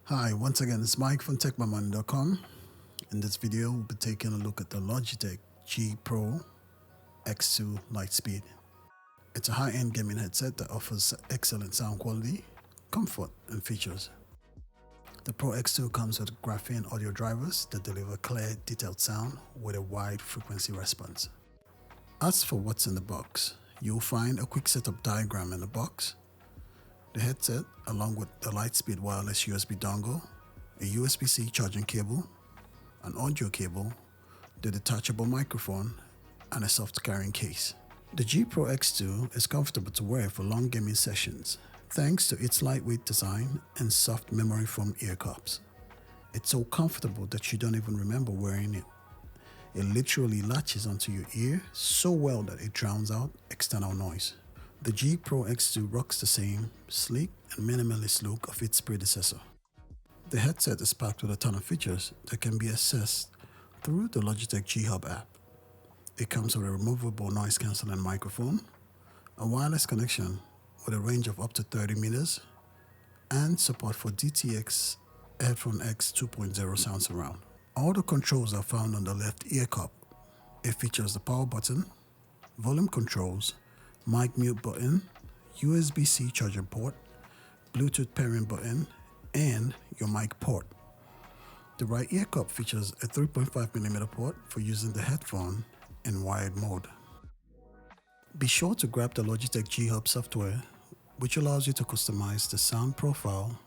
Hi, once again, it's Mike from TechMyMoney.com. In this video, we'll be taking a look at the Logitech G Pro X2 Lightspeed. It's a high-end gaming headset that offers excellent sound quality, comfort, and features. The Pro X2 comes with graphene audio drivers that deliver clear, detailed sound with a wide frequency response. As for what's in the box, you'll find a quick setup diagram in the box, the headset along with the Lightspeed wireless USB dongle, a USB-C charging cable, an audio cable, the detachable microphone, and a soft carrying case. The G Pro X2 is comfortable to wear for long gaming sessions thanks to its lightweight design and soft memory foam ear cups. It's so comfortable that you don't even remember wearing it. It literally latches onto your ear so well that it drowns out external noise. The G Pro X2 rocks the same sleek and minimalist look of its predecessor. The headset is packed with a ton of features that can be accessed through the Logitech G Hub app. It comes with a removable noise-cancelling microphone, a wireless connection with a range of up to 30 meters, and support for DTX Headphone X 2.0 sound surround. All the controls are found on the left ear cup. It features the power button, volume controls, mic mute button, USB-C charging port, Bluetooth pairing button, and your mic port. The right ear cup features a 3.5mm port for using the headphone in wired mode. Be sure to grab the Logitech G Hub software, which allows you to customize the sound profile,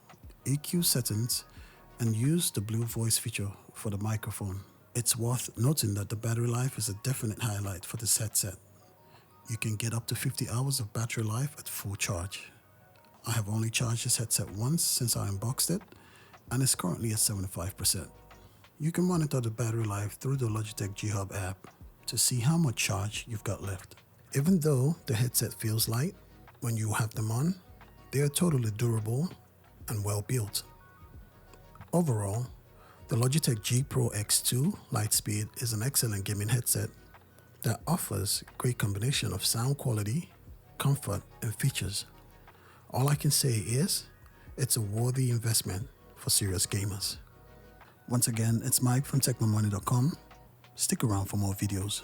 EQ settings, and use the Blue Voice feature for the microphone. It's worth noting that the battery life is a definite highlight for this headset. You can get up to 50 hours of battery life at full charge. I have only charged this headset once since I unboxed it, and it's currently at 75%. You can monitor the battery life through the Logitech G Hub app to see how much charge you've got left. Even though the headset feels light when you have them on, they are totally durable and well built. Overall, the Logitech G Pro X2 Lightspeed is an excellent gaming headset that offers a great combination of sound quality, comfort, and features. All I can say is, it's a worthy investment for serious gamers. Once again, it's Mike from TechMyMoney.com. Stick around for more videos.